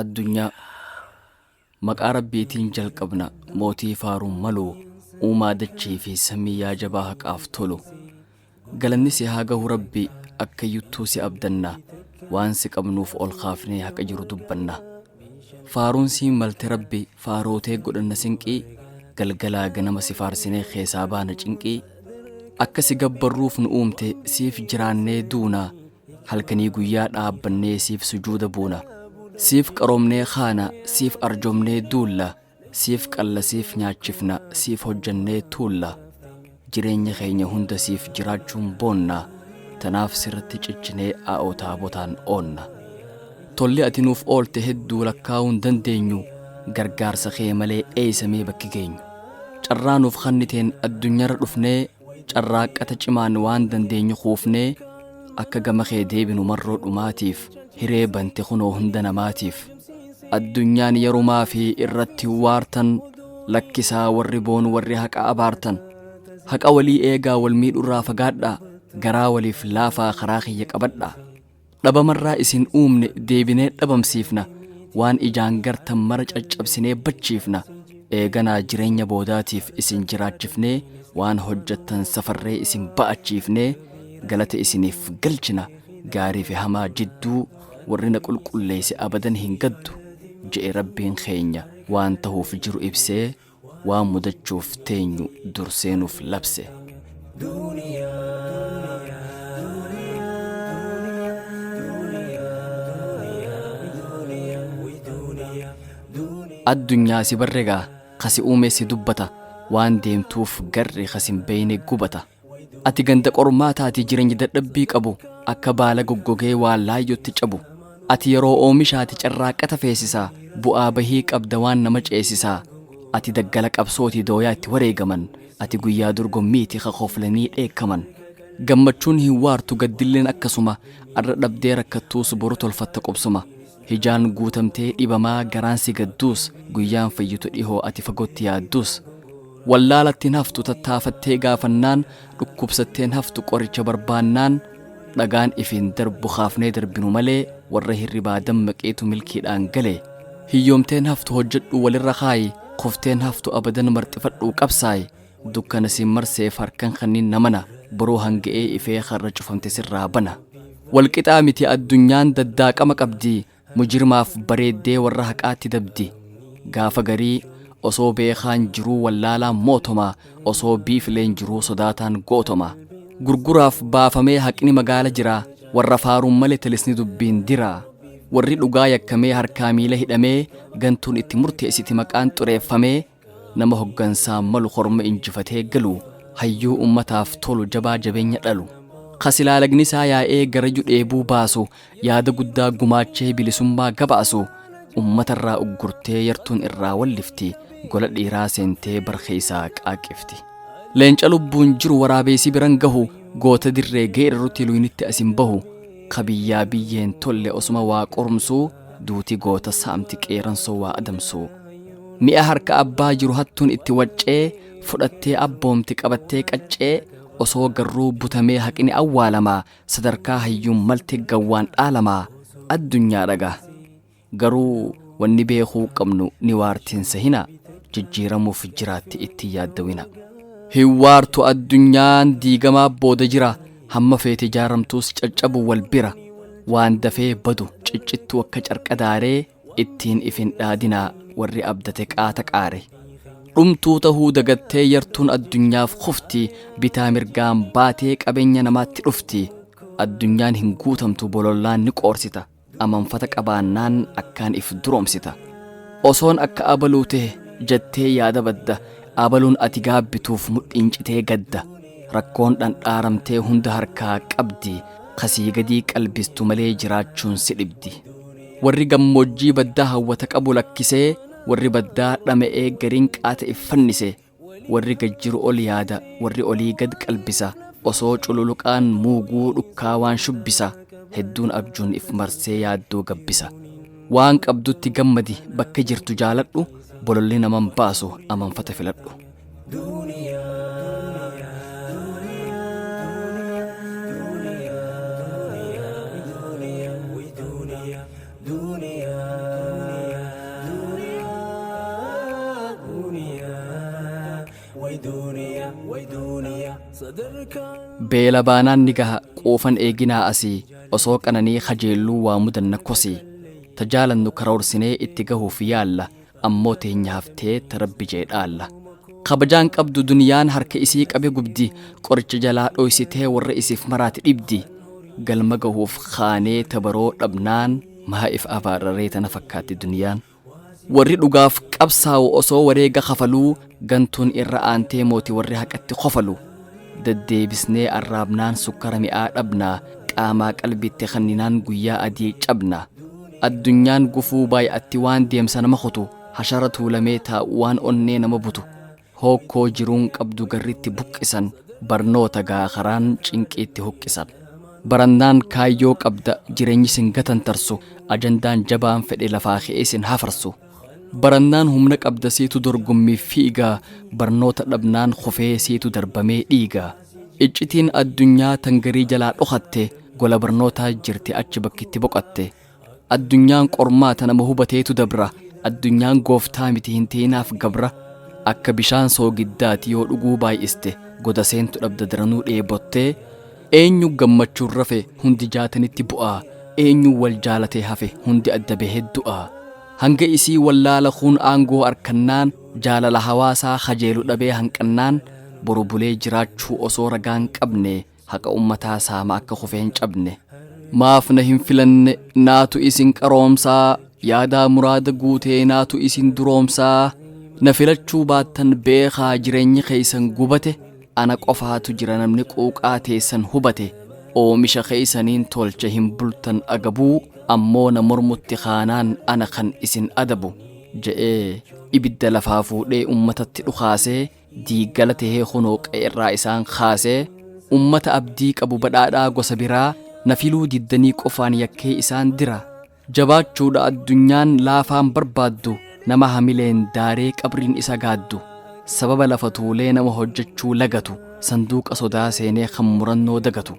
Addunyaa maqaa rabbiitiin jalqabna mootii faaruun maluu uumaa dachee fi samii yaa jabaa haqaaf tolu. Galanni si haa gahu rabbi akka yuttuu si abdanna waan si qabnuuf ol kaafnee haqa jiru dubbanna. Faaruun si malte rabbi faarootee godhanna sinqii galgalaa ganama si faarsinee keessaa baana cinqii. Akka si gabbarruuf nu uumte siif jiraannee duuna halkanii guyyaa dhaabbannee siif sujuuda buuna. Siif qaroomnee khaana siif arjoomnee duulla siif qalla siif nyaachifna siif hojjannee tuulla. Jireenya keenya hunda siif jiraachuun boonna tanaaf sirratti ciccinee aa'otaa botaan oonna. Tolli ati nuuf oolte hedduu lakkaa'uun dandeenyu gargaarsa kee malee eeysamee bakki geenyu. Carraa nuuf kanniteen addunyaarra dhufnee carraaqqata cimaan waan dandeenyu kuufnee akka gama kee deebinu marroo dhumaatiif hiree bante kunoo hunda namaatiif. Addunyaan yerumaa fi irratti waartan lakkisaa warri boonu warri haqa abaartan. Haqa walii eegaa wal miidhurraa fagaadhaa garaa waliif laafaa karaa kiyya qabadhaa. Dhabamarraa isin uumne deebinee dhabamsiifna waan ijaan gartan mara caccabsinee bachiifna. Eeganaa jireenya boodaatiif isin jiraachifnee waan hojjettan safarree isin ba'achiifnee galata isiniif galchina gaarii fi hamaa jidduu warri na qulqulleesse abadan hin gaddu je'e rabbiin keenya waan tahuuf jiru ibsee waan mudachuuf teenyu durseenuuf labse. Addunyaa si barreegaa kasi uume si dubbata waan deemtuuf garri kasin beeyne gubata. Ati ganda qormaa taati jireenya dadhabbii qabu akka baala goggogee waan laayyotti cabu. Ati yeroo oomishaati carraaqqata feesisaa bu'aa bahii qabda waan nama ceesisaa. Ati daggala qabsooti dooyaa itti wareegaman ati guyyaa dorgommiiti kakoflanii dheekkaman. Gammachuun hin waartu gaddilleen akkasuma arra dhabdee rakkattuus boru tolfatta qubsuma. Hijaan guutamtee dhibamaa garaan si gadduus guyyaan fayyitu dhihoo ati fagootti yaadduus. Wallaalattiin haftu tattaafattee gaafannaan dhukkubsatteen haftu qoricha barbaannaan. Dhagaan ifiin darbu kaafnee darbinu malee warra hirribaa dammaqeetu milkiidhaan galee. Hiyyoomteen haftu hojjedhu walirra kaayi kofteen haftu abadan marxifadhuu qabsaayi. Dukkana si marseef harkan kanniin namana boroo hanga'ee ifee karra cufamte sirraa bana. Walqixaa miti addunyaan daddaaqama qabdi mujirmaaf bareeddee warra haqaatti dabdi. Gaafa garii osoo beekaan jiruu wallaalaan mootoma osoo biifileen jiruu sodaataan gootoma. Gurguraaf baafamee haqni magaala jira warra faaruun malee tilisni dubbiin dira. Warri dhugaa yakkamee harkaa miila hidhamee gantuun itti murteessiti maqaan xureeffamee nama hoggansaan malu horma injifatee galu hayyuu ummataaf tolu jabaa jabeenya dhalu. Kasilaalagnisaa yaa'ee garaju dheebuu baasu yaada guddaa gumaachee bilisummaa gabaasu. Ummatarraa uggurtee yartuun irraa wallifti gola dhiiraa seentee barkeessaa qaaqifti. Leenca lubbuun jiru waraabeessi biran gahu goota dirree geerarrutti luynitti asin bahu. Kabiyyaa biyyeen tolle osuma waa qorumsuu duuti goota saamti qeeransoo waa adamsuu. Mi'a harka abbaa jiru hattuun itti waccee fudhattee abboomti qabattee qaccee osoo garruu butamee haqni awwaalamaa sadarkaa hayyuun malte gawwaan dhaalamaa. Addunyaa dhagaa garuu wanni beekuu qabnu ni waartiinsa hina jijjiiramuuf jiraatti itti yaaddawina. Hin waartu addunyaan diigamaa booda jira hamma feete jaaramtuus caccabu wal bira. Waan dafee badu ciccittuu akka carqa daaree ittiin ifin dhaadinaa warri abdate qaata qaare. Dhumtuu tahuu dagattee yartuun addunyaaf kufti bitaa mirgaan baatee qabeenya namaatti dhufti. Addunyaan hin guutamtu bolollaan ni qoorsita amanfata qabaannaan akkaan if duroomsita. Osoon akka abaluu ta'e jettee yaada badda abaluun ati gaabbituuf mudhiincitee gadda. Rakkoon dhandhaaramtee hunda harkaa qabdi kasii gadii qalbistu malee jiraachuun si dhibdi. Warri gammoojjii baddaa hawwata qabu lakkisee warri baddaa dhama'ee gariin qaata iffannise. Warri gajjiru ol yaada warri olii gad qalbisa osoo cululuqaan muuguu dhukkaa waan shubbisa. Hedduun abjuun if marsee yaaddoo gabbisa. Waan qabdutti gammadi bakka jirtu jaaladhu bololli naman baasu amanfata filadhu. Dunia beela baanaan ni gaha quufan eeginaa asii osoo qananii kajeelluu waa mudanna kosii tajaalannu karoorsinee itti gahuuf yaalla ammoo teenya haftee tarabbi jee dhaalla kabajaan qabdu duniyaan harka isii qabe gubdi qoricha jalaa dhoysitee warra isiif maraati dhibdi galma gahuuf kaanee tabaroo dhabnaan maa'if abaararee tana fakkaatti duniyaan warri dhugaaf qabsaa'u osoo wareega kafaluu gantuun irra aantee mooti warri haqatti kofalu deddeebisnee arraabnaan sukkara mi'aa dhabnaa qaamaa qalbitti kanninaan guyyaa adii cabna addunyaan gufuu baay'atti waan deemsa nama kutu hashara tuulamee taa'u waan onnee nama butu hokkoo jiruun qabdu garritti buqqisan barnoota gaakaraan cinqiitti huqqisan barannaan kaayyoo qabda jireenyi sin gatantarsu ajandaan jabaan fedhe lafaa ka'ee sin hafarsu barannaan humna qabda siitu dorgommii fiigaa barnoota dhabnaan kufee siitu darbamee dhiigaa iccitiin addunyaa tangarii jalaa dhokatte gola barnootaa jirti achi bakkitti boqatte addunyaan qormaata nama hubateetu dabra addunyaan gooftaa miti hin ta'inaaf gabra akka bishaan soogiddaati yoo dhuguu baay'iste goda seentu dhabda daranuu dheebottee eenyu gammachuun rafe hundi jaatanitti bu'aa eenyu wal jaalatee hafe hundi adda bahee du'aa hanga isii wallaala kun aangoo arkannaan jaalala hawaasaa kajeelu dhabee hanqannaan boru bulee jiraachuu osoo ragaan qabne haqa ummataa saama akka kufeen cabne maaf na hin filanne naatu isin qaroomsaa yaadaa muraada guutee naatu isin duroomsaa na filachuu baattan beekaa jireenyi keeysan gubate ana qofaatu jira namni quuqaa teessan hubate oomisha keeysaniin tolcha hin bultan agabuu ammoo na mormutti kaanaan ana kan isin adabu je'ee ibidda lafaa fuudhee ummatatti dhukaasee diiggala tahee kunoo qe'irraa isaan kaasee ummata abdii qabu badhaadhaa gosa biraa na filuu diddanii qofaan yakkee isaan dira jabaachuudha addunyaan laafaan barbaaddu nama hamileen daaree qabriin isa gaaddu sababa lafa tuulee nama hojjechuu lagatu sanduuqa sodaa seenee kan murannoo dagatu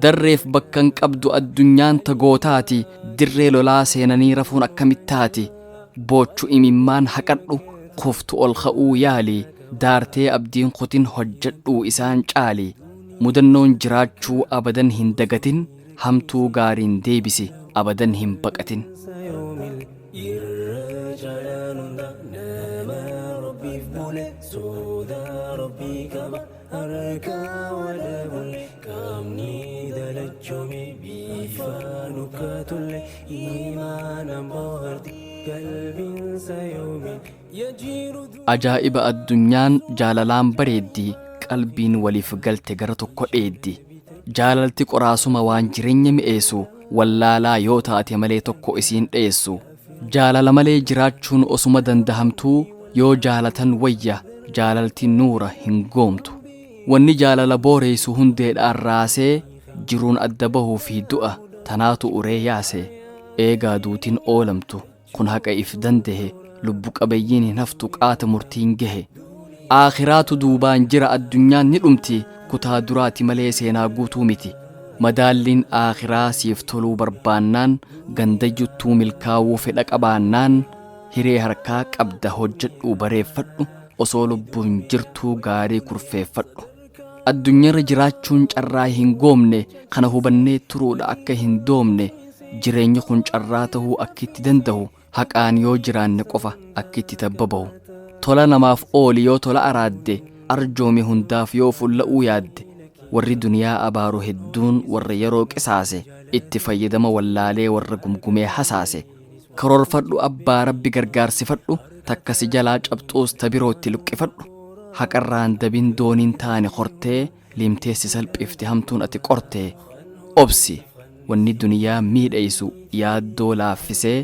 darreef bakkan qabdu addunyaan tagootaati dirree lolaa seenanii rafuun akkamittaati boochu imimmaan haqadhu kuftu ol ka'uu yaali daartee abdiin kutin hojjedhuu isaan caali mudannoon jiraachuu abadan hin dagatin hamtuu gaariin deebisi abadan hin baqatin ajaa'iba addunyaan jaalalaan bareeddi qalbiin waliif galte gara tokko dheeddi jaalalti qoraasuma waan jireenya mi'eessu wallaalaa yoo taate malee tokko isiin dheessu jaalala malee jiraachuun osuma dandahamtuu yoo jaalatan wayya jaalalti nuura hin goomtu wanni jaalala booreessu hundeedhaan raasee jiruun adda bahuu fi du'a tanaatu uree yaase eegaa duutiin oolamtu kun haqa if dandehe lubbu qabeeyyiin hin haftu qaata murtiin gahe aakhiraatu duubaan jira addunyaan ni dhumti kutaa duraati malee seenaa guutuu miti madaalliin aakhiraa siif toluu barbaannaan gandayyuttuu milkaawuu fedha qabaannaan hiree harkaa qabda hojjedhuu bareeffadhu osoo lubbuun jirtuu gaarii kurfeeffadhu addunyaarra jiraachuun carraa hin goomne kana hubannee turuudha akka hin doomne jireenyi kun carraa tahuu akkitti danda'u haqaan yoo jiraanne qofa akkitti tabbabahu tola namaaf ooli yoo tola araadde arjoomi hundaaf yoo fulla'uu yaadde warri duniyaa abaaru hedduun warra yeroo qisaase itti fayyadama wallaalee warra gumgumee hasaase karoorfadhu abbaa rabbi gargaarsifadhu takkasi jalaa cabxuus tabirootti luqqifadhu haqarraan dabin dooniin taane hortee limteessi salphifte hamtuun ati qortee obsi wanni duniyaa miidheessu yaaddoo laaffisee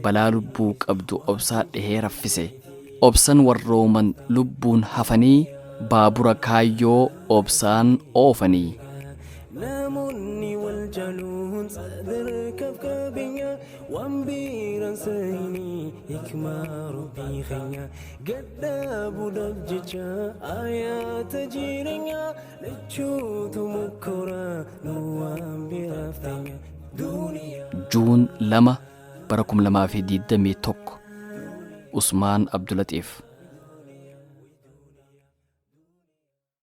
balaa lubbuu qabdu obsaa dhehee raffise obsan warrooman lubbuun hafanii baabura kaayyoo obsaan oofanii namoonni wal jaaluun sadarkaaf qabeenya waan biiraan seenii hikmaa rabbii keenya gadhaabuudhaaf jecha ayaata jireenyaa lachuutu mukkoraa nu waan biraaf teenya Juun 2 bara 2021 Usmaan Abdullaxiif